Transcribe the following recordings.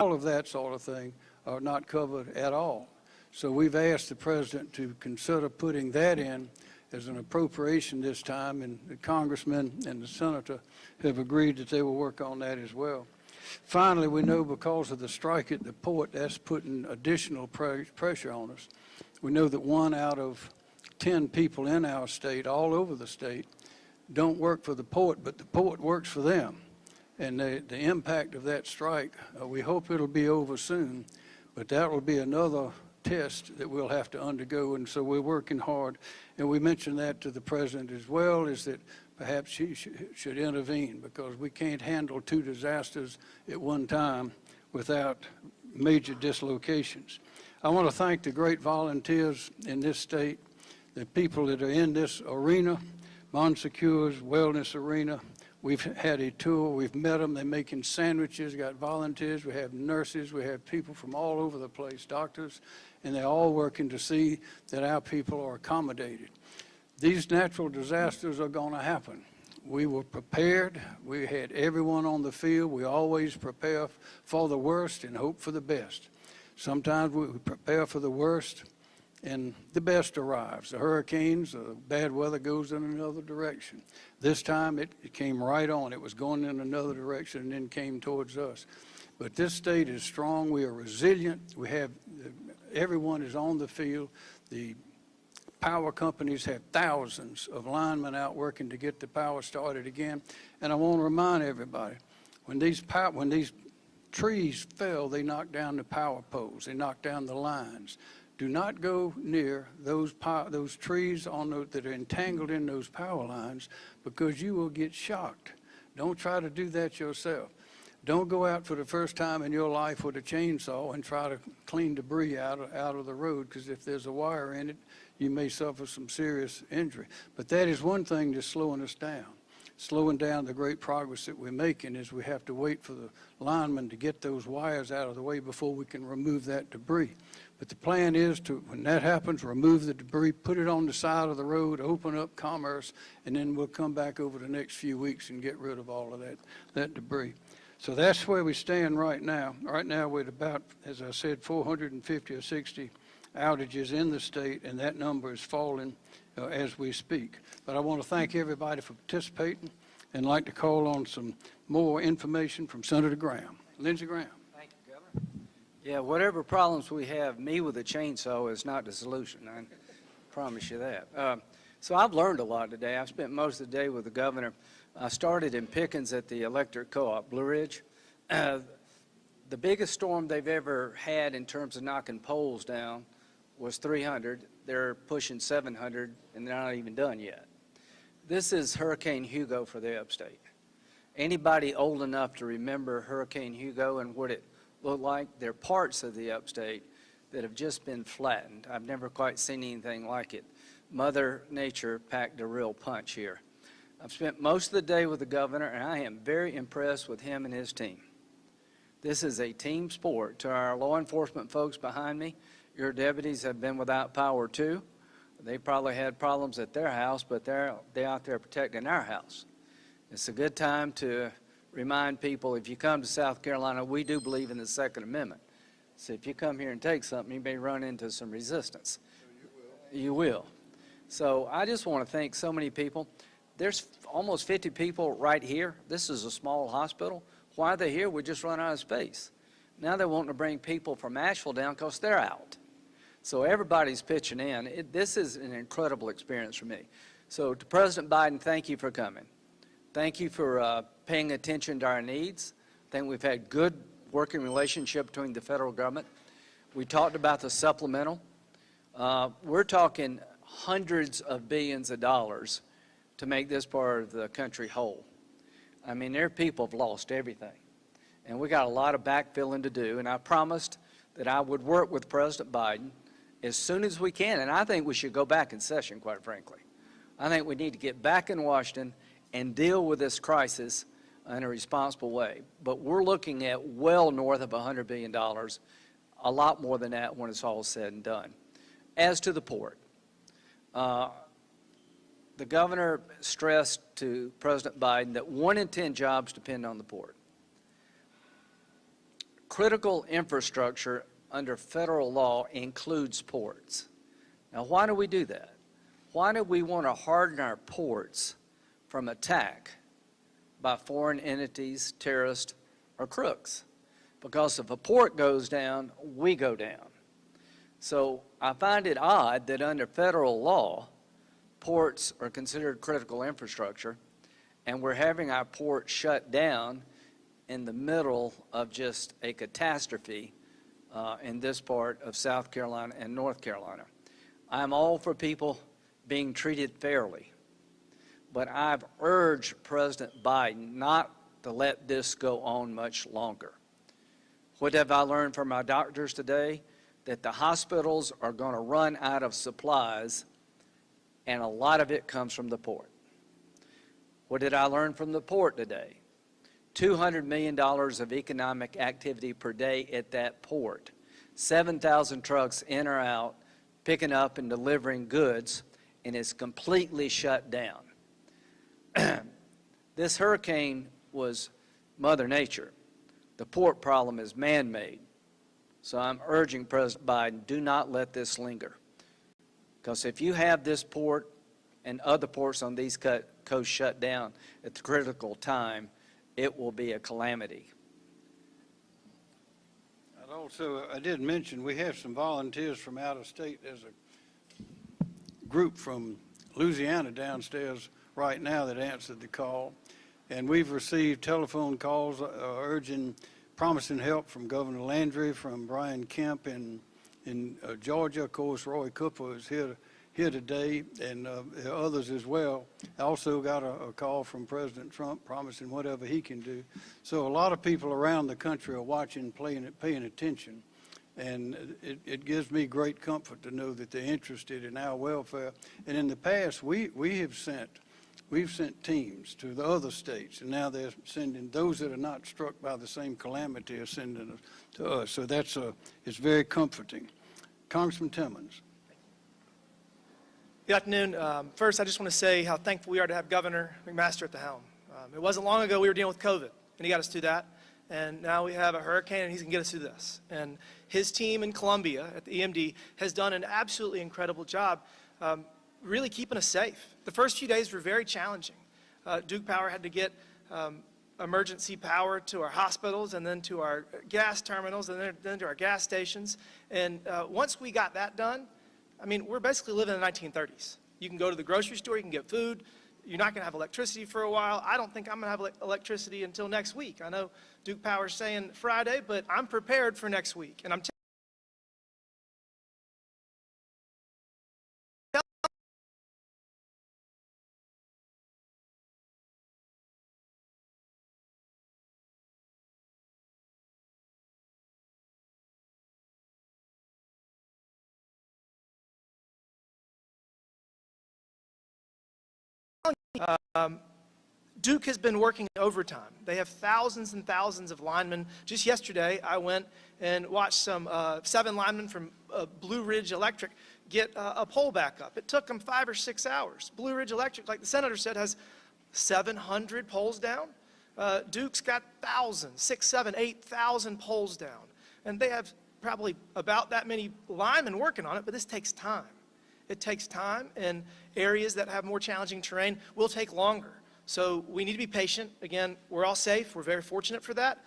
all of that sort of thing are not covered at all. So we've asked the president to consider putting that in as an appropriation this time, and the congressman and the senator have agreed that they will work on that as well. Finally, we know because of the strike at the port, that's putting additional pressure on us. We know that 1 out of 10 people in our state, all over the state, don't work for the port, but the port works for them. And the impact of that strike, we hope it'll be over soon, but that will be another test that we'll have to undergo, and so we're working hard. And we mentioned that to the president as well, is that perhaps she should intervene, because we can't handle 2 disasters at one time without major dislocations. I want to thank the great volunteers in this state, the people that are in this arena, Monsecure's wellness arena. We've had a tour, we've met them, they're making sandwiches, got volunteers, we have nurses, we have people from all over the place, doctors, and they're all working to see that our people are accommodated. These natural disasters are going to happen. We were prepared, we had everyone on the field, we always prepare for the worst and hope for the best. Sometimes we prepare for the worst and the best arrives. The hurricanes, the bad weather goes in another direction. This time it came right on. It was going in another direction and then came towards us. But this state is strong. We are resilient. We have, everyone is on the field. The power companies have thousands of linemen out working to get the power started again. And I want to remind everybody, when these trees fell, they knocked down the power poles. They knocked down the lines. Do not go near those trees that are entangled in those power lines, because you will get shocked. Don't try to do that yourself. Don't go out for the first time in your life with a chainsaw and try to clean debris out of the road, because if there's a wire in it, you may suffer some serious injury. But that is one thing that's slowing us down. Slowing down the great progress that we're making is we have to wait for the linemen to get those wires out of the way before we can remove that debris. But the plan is to, when that happens, remove the debris, put it on the side of the road, open up commerce, and then we'll come back over the next few weeks and get rid of all of that debris. So that's where we stand right now. Right now we're at about, as I said, 450 or 60 outages in the state, and that number is falling as we speak. But I want to thank everybody for participating and like to call on some more information from Senator Graham. Lindsey Graham. Thank you, Governor. Yeah, whatever problems we have, me with a chainsaw is not the solution. I promise you that. So I've learned a lot today. I've spent most of the day with the governor. I started in Pickens at the electric co-op, Blue Ridge. The biggest storm they've ever had in terms of knocking poles down was 300. They're pushing 700, and they're not even done yet. This is Hurricane Hugo for the upstate. Anybody old enough to remember Hurricane Hugo and what it looked like? There are parts of the upstate that have just been flattened. I've never quite seen anything like it. Mother Nature packed a real punch here. I've spent most of the day with the governor, and I am very impressed with him and his team. This is a team sport. To our law enforcement folks behind me, your deputies have been without power too. They probably had problems at their house, but they're out there protecting our house. It's a good time to remind people, if you come to South Carolina, we do believe in the Second Amendment. So if you come here and take something, you may run into some resistance. You will. So I just want to thank so many people. There's almost 50 people right here. This is a small hospital. Why are they here? We just run out of space. Now they're wanting to bring people from Asheville down because they're out. So everybody's pitching in. This is an incredible experience for me. So to President Biden, thank you for coming. Thank you for paying attention to our needs. I think we've had good working relationship between the federal government. We talked about the supplemental. We're talking hundreds of billions of dollars to make this part of the country whole. I mean, there are people who have lost everything. And we got a lot of backfilling to do, and I promised that I would work with President Biden as soon as we can, and I think we should go back in session, quite frankly. I think we need to get back in Washington and deal with this crisis in a responsible way. But we're looking at well north of $100 billion, a lot more than that when it's all said and done. As to the port, the governor stressed to President Biden that 1 in 10 jobs depend on the port. critical infrastructure under federal law includes ports. Now, why do we do that? Why do we want to harden our ports from attack by foreign entities, terrorists, or crooks? Because if a port goes down, we go down. So I find it odd that under federal law, ports are considered critical infrastructure, and we're having our port shut down in the middle of just a catastrophe in this part of South Carolina and North Carolina. I'm all for people being treated fairly, but I've urged President Biden not to let this go on much longer. What have I learned from my doctors today? That the hospitals are going to run out of supplies, and a lot of it comes from the port. What did I learn from the port today? $200 million of economic activity per day at that port. 7,000 trucks in or out, picking up and delivering goods, and it's completely shut down. This hurricane was Mother Nature. The port problem is man-made. So I'm urging President Biden, do not let this linger. Because if you have this port and other ports on these coasts shut down at the critical time, it will be a calamity. I did mention we have some volunteers from out of state. There's a group from Louisiana downstairs right now that answered the call. And we've received telephone calls promising help from Governor Landry, from Brian Kemp in Georgia. Of course, Roy Cooper is here today, and others as well. I also got a call from President Trump promising whatever he can do. So a lot of people around the country are watching, paying attention. And it gives me great comfort to know that they're interested in our welfare. And in the past, we've sent teams to the other states, and now they're sending those that are not struck by the same calamity are sending to us. So it's very comforting. Congressman Timmons. Good afternoon. First, I just want to say how thankful we are to have Governor McMaster at the helm. It wasn't long ago we were dealing with COVID, and he got us through that. And now we have a hurricane, and he's going to get us through this. And his team in Columbia at the EMD has done an absolutely incredible job really keeping us safe. The first few days were very challenging. Duke Power had to get emergency power to our hospitals and then to our gas terminals and then to our gas stations. And once we got that done, I mean, we're basically living in the 1930s. You can go to the grocery store, you can get food. You're not going to have electricity for a while. I don't think I'm going to have electricity until next week. I know Duke Power's saying Friday, but I'm prepared for next week. And I'm Duke has been working overtime. They have thousands and thousands of linemen. Just yesterday, I went and watched some 7 linemen from Blue Ridge Electric get a pole back up. It took them 5 or 6 hours. Blue Ridge Electric, like the senator said, has 700 poles down. Duke's got thousands, 6, 7, 8,000 poles down. And they have probably about that many linemen working on it, but this takes time. It takes time, and areas that have more challenging terrain will take longer. So we need to be patient. Again, we're all safe. We're very fortunate for that.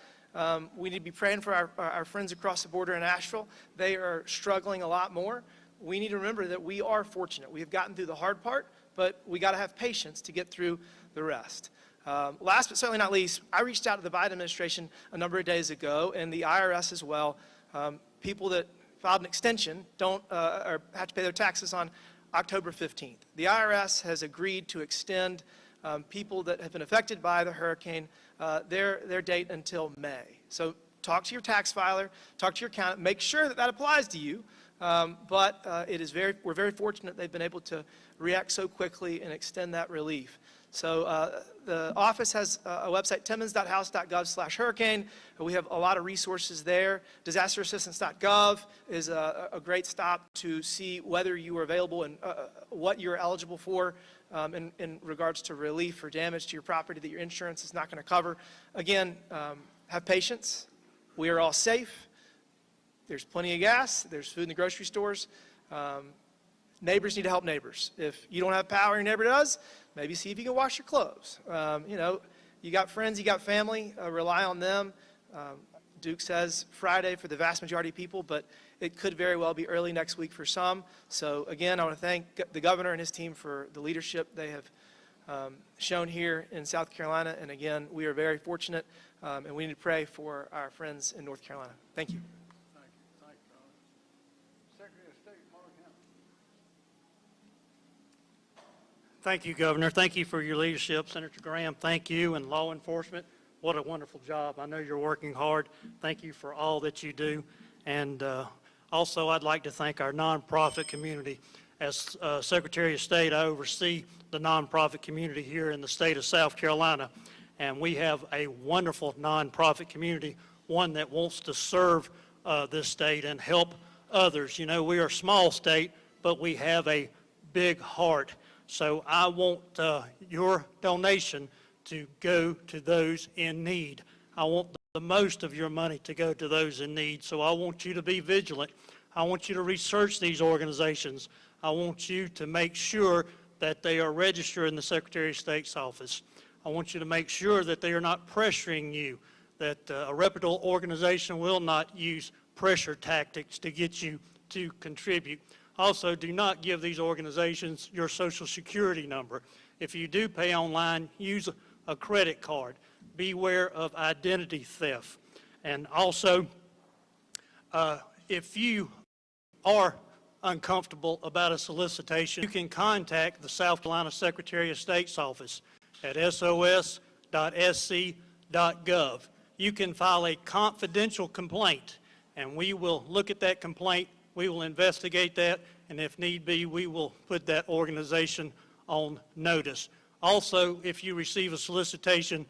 We need to be praying for our friends across the border in Asheville. They are struggling a lot more. We need to remember that we are fortunate. We have gotten through the hard part, but we got to have patience to get through the rest. Last but certainly not least, I reached out to the Biden administration a number of days ago, and the IRS as well. People that filed an extension or have to pay their taxes on October 15th. The IRS has agreed to extend people that have been affected by the hurricane, their date until May. So talk to your tax filer, talk to your accountant, make sure that that applies to you. But we're very fortunate they've been able to react so quickly and extend that relief. So the office has a website, timmons.house.gov/hurricane. We have a lot of resources there. Disasterassistance.gov is a great stop to see whether you are available and what you're eligible for in regards to relief or damage to your property that your insurance is not going to cover. Again, have patience. we are all safe. There's plenty of gas. There's food in the grocery stores. Neighbors need to help neighbors. If you don't have power and your neighbor does, maybe see if you can wash your clothes. You know, you got friends, you got family, rely on them. Duke says Friday for the vast majority of people, but it could very well be early next week for some. So again, I want to thank the governor and his team for the leadership they have shown here in South Carolina. And again, we are very fortunate, and we need to pray for our friends in North Carolina. Thank you. Thank you. Thank you, Colin. Secretary of State, Mark Hamilton. Thank you, Governor. Thank you for your leadership. Senator Graham, thank you, and law enforcement. What a wonderful job. I know you're working hard. Thank you for all that you do. And also, I'd like to thank our nonprofit community. As Secretary of State, I oversee the nonprofit community here in the state of South Carolina. And we have a wonderful nonprofit community, one that wants to serve this state and help others. You know, we are a small state, but we have a big heart. So I want your donation to go to those in need. I want the most of your money to go to those in need. So I want you to be vigilant. I want you to research these organizations. I want you to make sure that they are registered in the Secretary of State's office. I want you to make sure that they are not pressuring you, that a reputable organization will not use pressure tactics to get you to contribute. Also, do not give these organizations your Social Security number. If you do pay online, use a credit card. Beware of identity theft. And also, if you are uncomfortable about a solicitation, you can contact the South Carolina Secretary of State's office at sos.sc.gov. You can file a confidential complaint, and we will look at that complaint, we will investigate that, and if need be, we will put that organization on notice. Also, if you receive a solicitation,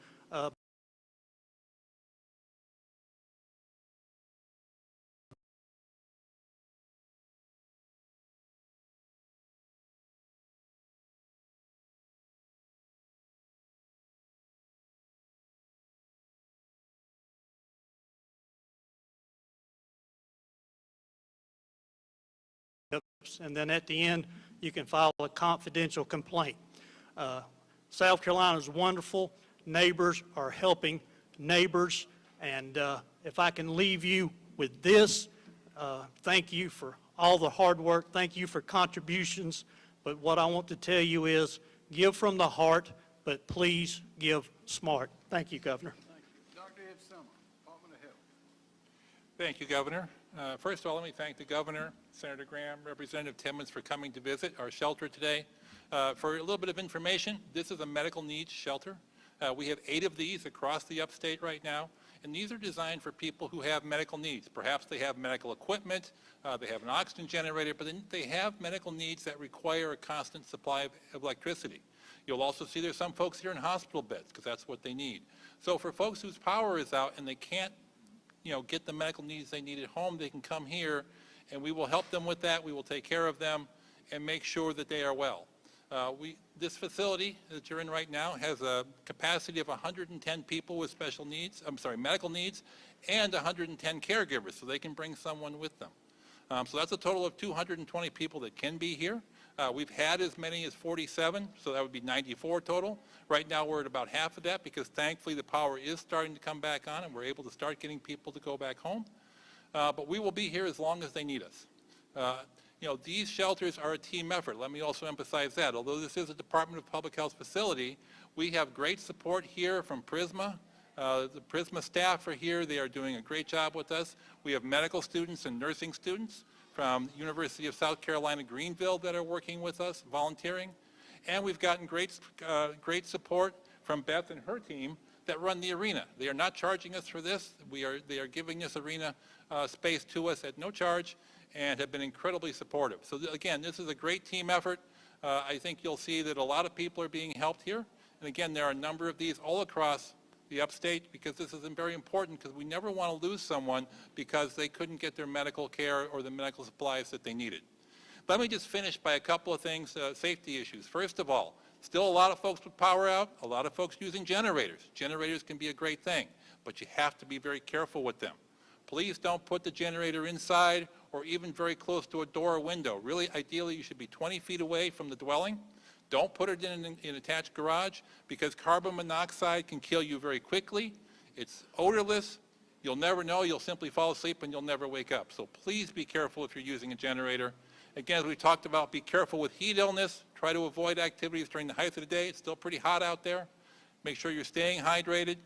and then at the end, you can file a confidential complaint. South Carolina is wonderful. Neighbors are helping neighbors. And if I can leave you with this, thank you for all the hard work. Thank you for contributions. But what I want to tell you is give from the heart, but please give smart. Thank you, Governor. Thank you. Dr. Ed Summer, Department of Health. Thank you, Governor. First of all, let me thank the Governor, Senator Graham, Representative Timmons for coming to visit our shelter today. For a little bit of information, this is a medical needs shelter. We have 8 of these across the upstate right now, and these are designed for people who have medical needs. Perhaps they have medical equipment, they have an oxygen generator, but then they have medical needs that require a constant supply of electricity. You'll also see there's some folks here in hospital beds because that's what they need. So for folks whose power is out and they can't get the medical needs they need at home, they can come here and we will help them with that. We will take care of them and make sure that they are well. This facility that you're in right now has a capacity of 110 people with medical needs, and 110 caregivers, so they can bring someone with them. So that's a total of 220 people that can be here. We've had as many as 47, so that would be 94 total. Right now we're at about half of that because thankfully the power is starting to come back on and we're able to start getting people to go back home. But we will be here as long as they need us. These shelters are a team effort. Let me also emphasize that. Although this is a Department of Public Health facility, we have great support here from Prisma. The Prisma staff are here. They are doing a great job with us. We have medical students and nursing students from the University of South Carolina, Greenville that are working with us, volunteering. And we've gotten great support from Beth and her team that run the arena. They are not charging us for this. They are giving this arena space to us at no charge and have been incredibly supportive. So again, this is a great team effort. I think you'll see that a lot of people are being helped here. And again, there are a number of these all across the upstate because this is very important because we never want to lose someone because they couldn't get their medical care or the medical supplies that they needed. Let me just finish by a couple of things, safety issues. First of all, still a lot of folks with power out, a lot of folks using generators. Generators can be a great thing, but you have to be very careful with them. Please don't put the generator inside or even very close to a door or window. Really, ideally, you should be 20 feet away from the dwelling. Don't put it in an attached garage because carbon monoxide can kill you very quickly. It's odorless. You'll never know. You'll simply fall asleep and you'll never wake up. So please be careful if you're using a generator. Again, as we talked about, be careful with heat illness. Try to avoid activities during the height of the day. It's still pretty hot out there. Make sure you're staying hydrated.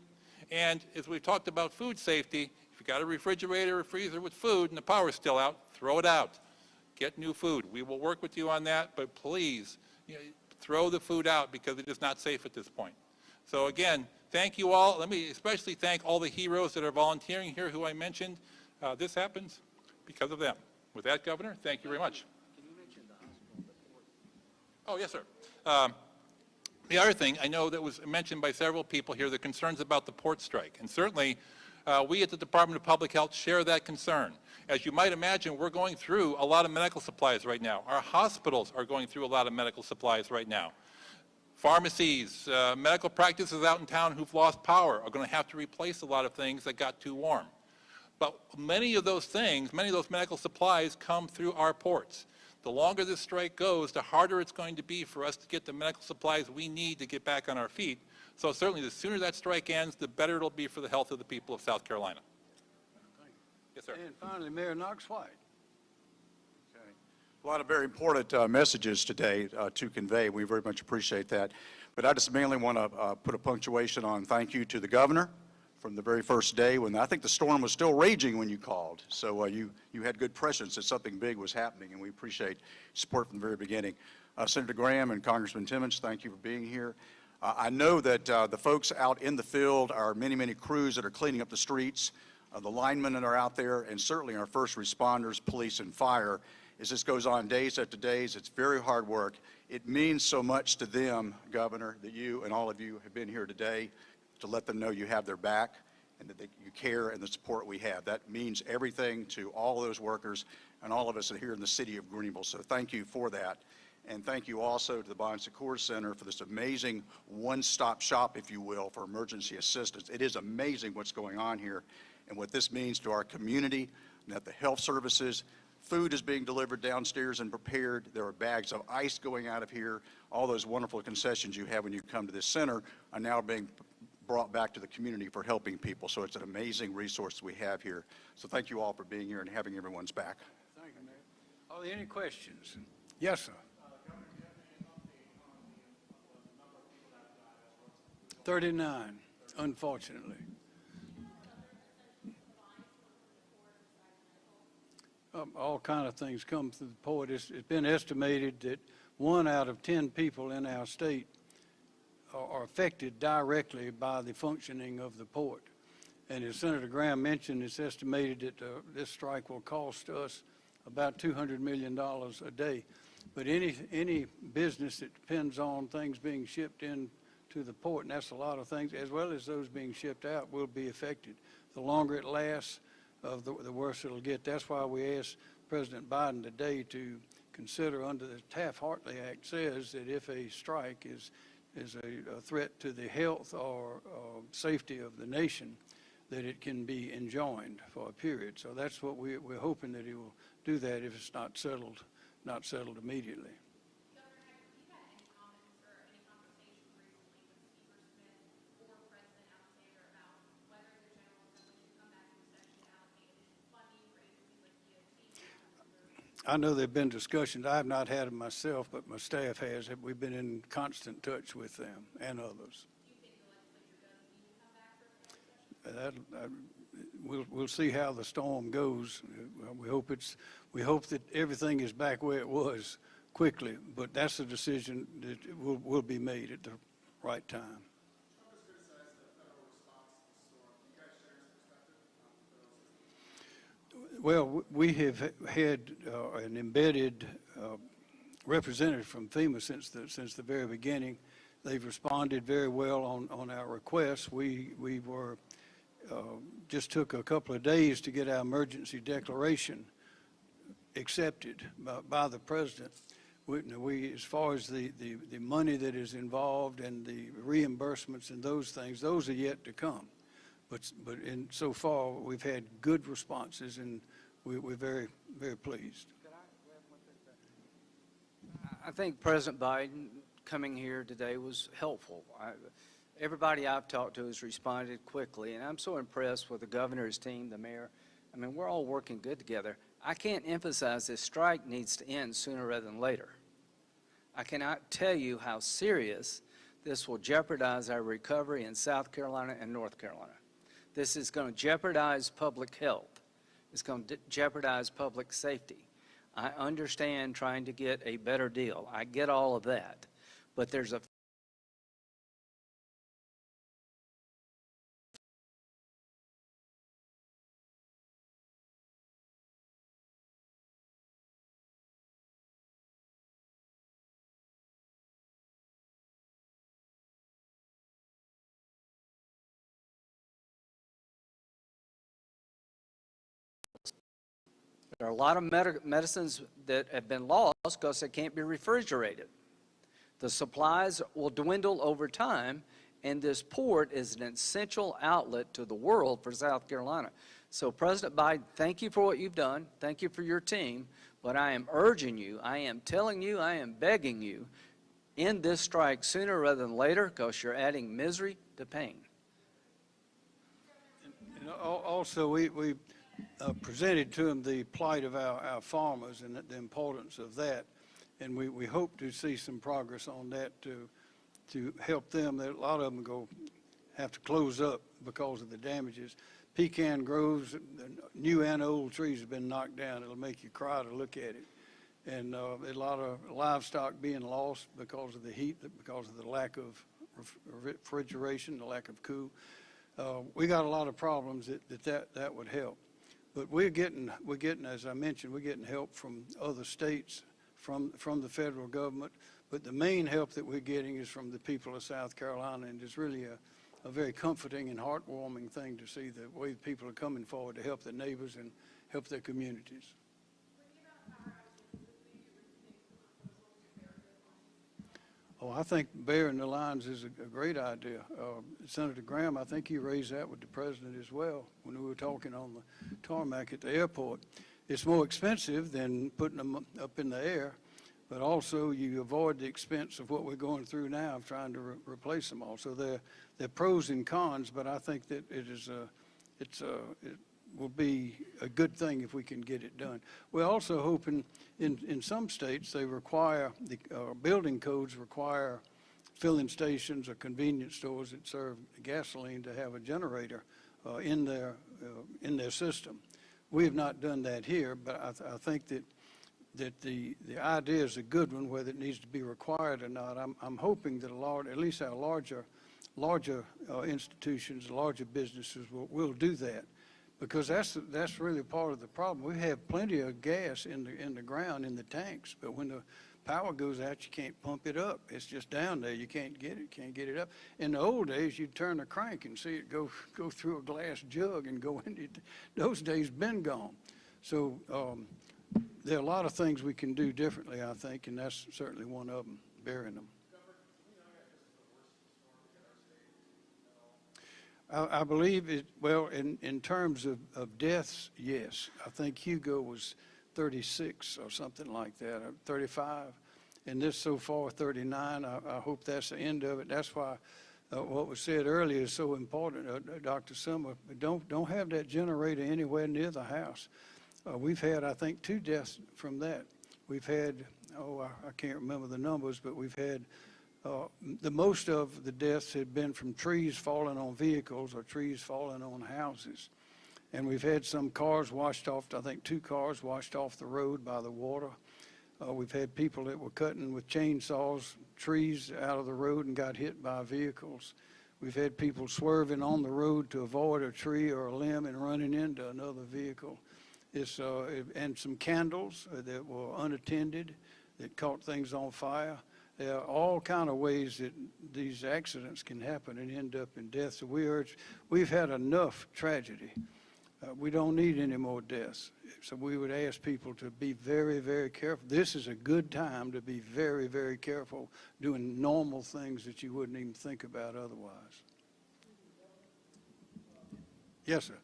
And as we've talked about food safety, if you've got a refrigerator or freezer with food and the power's still out, throw it out. Get new food. We will work with you on that, but please, throw the food out because it is not safe at this point. So again, thank you all. Let me especially thank all the heroes that are volunteering here who I mentioned. This happens because of them. With that, Governor, thank you very much. Oh, yes, sir. The other thing, I know that was mentioned by several people here, the concerns about the port strike. And certainly, we at the Department of Public Health share that concern. As you might imagine, we're going through a lot of medical supplies right now. Our hospitals are going through a lot of medical supplies right now. Pharmacies, medical practices out in town who've lost power are going to have to replace a lot of things that got too warm. But many of those things, many of those medical supplies come through our ports. The longer this strike goes, the harder it's going to be for us to get the medical supplies we need to get back on our feet. So certainly the sooner that strike ends, the better it'll be for the health of the people of South Carolina. Yes, sir. And finally, Mayor Knox White. Okay. A lot of very important messages today to convey. We very much appreciate that. But I just mainly want to put a punctuation on thank you to the governor from the very first day when I think the storm was still raging when you called. So you had good prescience that something big was happening, and we appreciate support from the very beginning. Senator Graham and Congressman Timmons, thank you for being here. I know that the folks out in the field, our many, many crews that are cleaning up the streets, the linemen that are out there, and certainly our first responders, police, and fire, as this goes on days after days, it's very hard work. It means so much to them, Governor, that you and all of you have been here today to let them know you have their back and that you care and the support we have. That means everything to all those workers and all of us here in the city of Greenville. So thank you for that. And thank you also to the Bon Secours Center for this amazing one-stop shop, if you will, for emergency assistance. It is amazing what's going on here and what this means to our community, and that the health services, food is being delivered downstairs and prepared. There are bags of ice going out of here. All those wonderful concessions you have when you come to this center are now being brought back to the community for helping people. So it's an amazing resource we have here. So thank you all for being here and having everyone's back. Thank you, Mayor. Are there any questions? Yes, sir. 39, unfortunately. All kind of things come through the port. It's been estimated that 1 out of 10 people in our state are affected directly by the functioning of the port. And as Senator Graham mentioned, it's estimated that this strike will cost us about $200 million a day. But any business that depends on things being shipped in to the port, and that's a lot of things, as well as those being shipped out, will be affected. The longer it lasts, the worse it'll get. That's why we asked President Biden today to consider, under the Taft-Hartley Act, says that if a strike is a threat to the health or safety of the nation, that it can be enjoined for a period. So that's what we're hoping, that he will do that if it's not settled immediately. I know there have been discussions. I have not had them myself, but my staff has. We've been in constant touch with them and others. We'll see how the storm goes. We hope that everything is back where it was quickly, but that's a decision that will be made at the right time. Well, we have had an embedded representative from FEMA since the very beginning. They've responded very well on our requests. We were just took a couple of days to get our emergency declaration accepted by the president. We as far as the money that is involved and the reimbursements and those things, those are yet to come. but so far, we've had good responses, and we're very, very pleased. I think President Biden coming here today was helpful. Everybody I've talked to has responded quickly, and I'm so impressed with the governor's team, the mayor. I mean, we're all working good together. I can't emphasize this strike needs to end sooner rather than later. I cannot tell you how serious this will jeopardize our recovery in South Carolina and North Carolina. This is going to jeopardize public health. It's going to jeopardize public safety. I understand trying to get a better deal. I get all of that. But there's a There are a lot of medicines that have been lost because they can't be refrigerated. The supplies will dwindle over time, and this port is an essential outlet to the world for South Carolina. So, President Biden, thank you for what you've done. Thank you for your team. But I am urging you, I am telling you, I am begging you, end this strike sooner rather than later because you're adding misery to pain. And also, we presented to them the plight of our farmers and the importance of that, and we hope to see some progress on that to help them. A lot of them have to close up because of the damages. Pecan groves, new and old trees have been knocked down. It'll make you cry to look at it. And a lot of livestock being lost because of the heat, because of the lack of refrigeration, the lack of cool. We got a lot of problems that would help. But we're getting, as I mentioned, we're getting help from other states, from the federal government. But the main help that we're getting is from the people of South Carolina, and it's really a very comforting and heartwarming thing to see the way people are coming forward to help their neighbors and help their communities. Oh, I think burying the lines is a great idea. Senator Graham, I think you raised that with the president as well when we were talking on the tarmac at the airport. It's more expensive than putting them up in the air, but also you avoid the expense of what we're going through now of trying to replace them all. So they're pros and cons, but I think that it will be a good thing if we can get it done. We're also hoping in some states they require, building codes require filling stations or convenience stores that serve gasoline to have a generator in their system. We have not done that here, but I think that the idea is a good one, whether it needs to be required or not. I'm hoping that at least our larger institutions, larger businesses will do that. Because that's really part of the problem. We have plenty of gas in the ground in the tanks, but when the power goes out, you can't pump it up. It's just down there. You can't get it up. In the old days, you'd turn a crank and see it go through a glass jug and go into it. Those days been gone. So there are a lot of things we can do differently, I think, and that's certainly one of them, burying them. I believe it, well, in terms of deaths, yes. I think Hugo was 36 or something like that, 35. And this so far, 39. I hope that's the end of it. That's why what was said earlier is so important, Dr. Summer. Don't have that generator anywhere near the house. We've had, I think, 2 deaths from that. We've had, I can't remember the numbers, but we've had the most of the deaths had been from trees falling on vehicles or trees falling on houses. And we've had some cars washed off, I think 2 cars washed off the road by the water. We've had people that were cutting with chainsaws trees out of the road and got hit by vehicles. We've had people swerving on the road to avoid a tree or a limb and running into another vehicle. And some candles that were unattended that caught things on fire. There are all kind of ways that these accidents can happen and end up in death. So we've had enough tragedy. We don't need any more deaths. So we would ask people to be very, very careful. This is a good time to be very, very careful doing normal things that you wouldn't even think about otherwise. Yes, sir.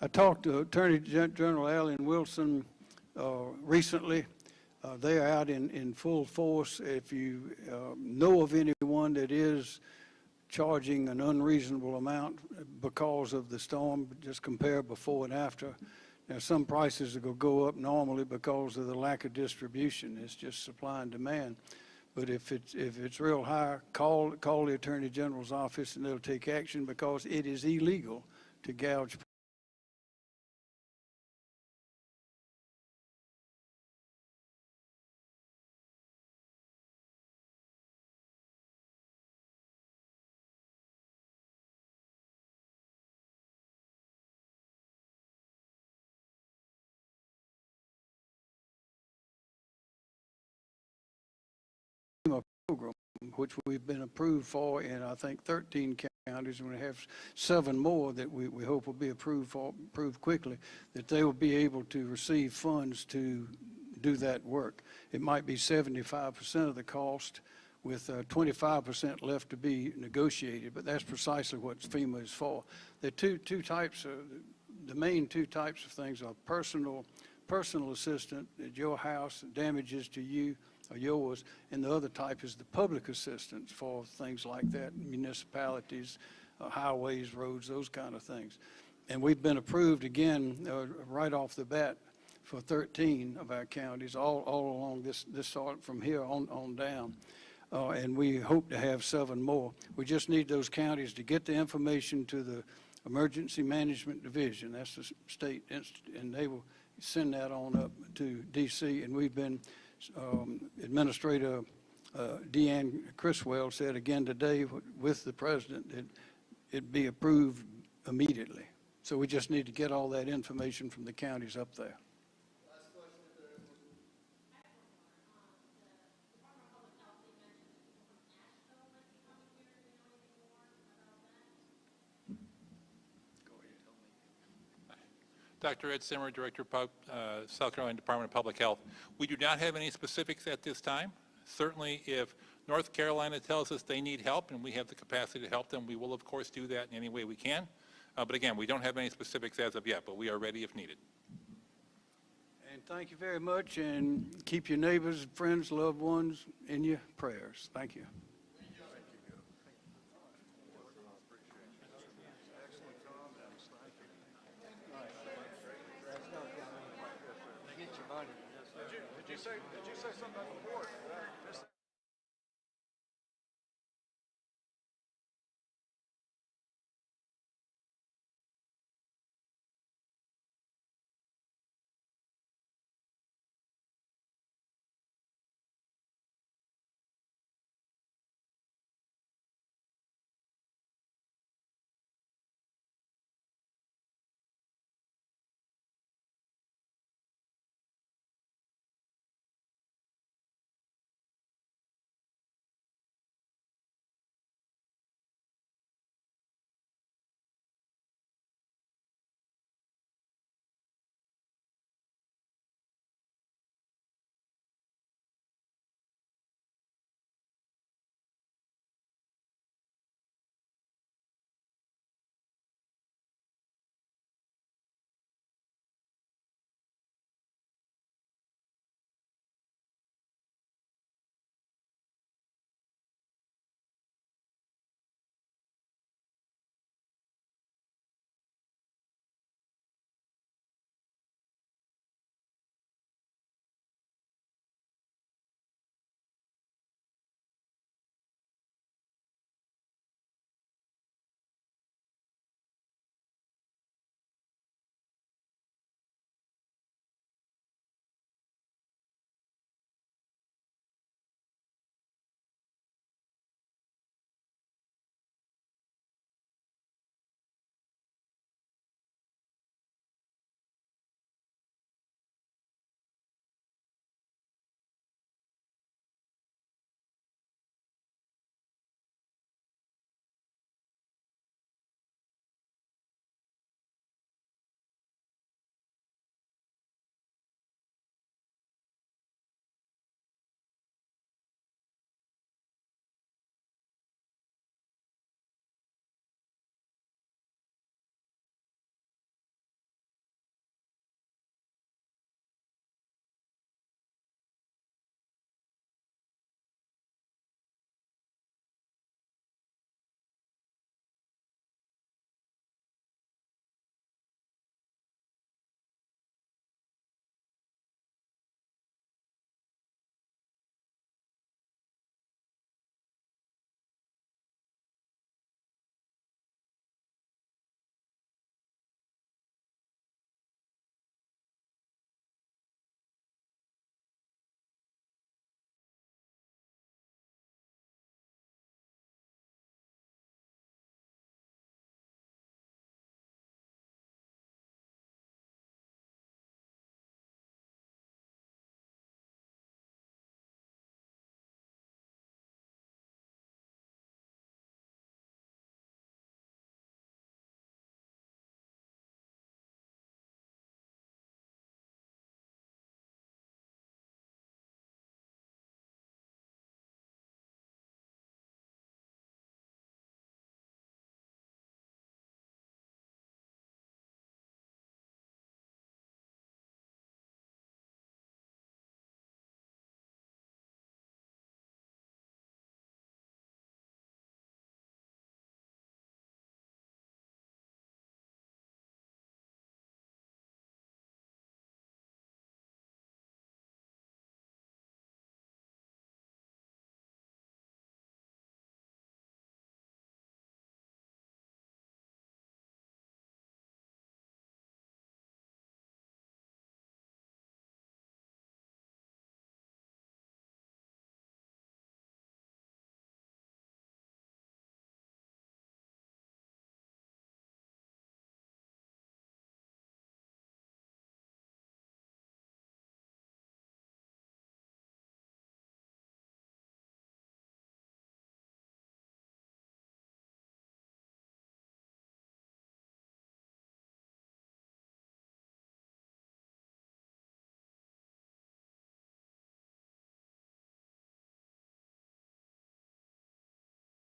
I talked to Attorney General Alan Wilson recently. They are out in full force. If you know of anyone that is charging an unreasonable amount because of the storm, just compare before and after. Now, some prices will go up normally because of the lack of distribution. It's just supply and demand. But if it's real high, call the Attorney General's office and they'll take action, because it is illegal to gouge. Program, which we've been approved for in, I think, 13 counties, and we have 7 more that we hope will be approved quickly, that they will be able to receive funds to do that work. It might be 75% of the cost, with 25% left to be negotiated, but that's precisely what FEMA is for. There are two types of, the main 2 types of things are personal assistance at your house, damages to you or yours, and the other type is the public assistance for things like that, municipalities, highways, roads, those kind of things. And we've been approved again right off the bat for 13 of our counties, all along this sort from here on down. And we hope to have 7 more. We just need those counties to get the information to the Emergency Management Division. That's the state, and they will send that on up to D.C. And we've been, Administrator Deanne Criswell said again today with the president that it'd be approved immediately. So we just need to get all that information from the counties up there. Dr. Ed Simmer, Director of South Carolina Department of Public Health. We do not have any specifics at this time. Certainly, if North Carolina tells us they need help and we have the capacity to help them, we will, of course, do that in any way we can. But again, we don't have any specifics as of yet, but we are ready if needed. And thank you very much, and keep your neighbors, friends, loved ones in your prayers. Thank you. Did you say something about the board?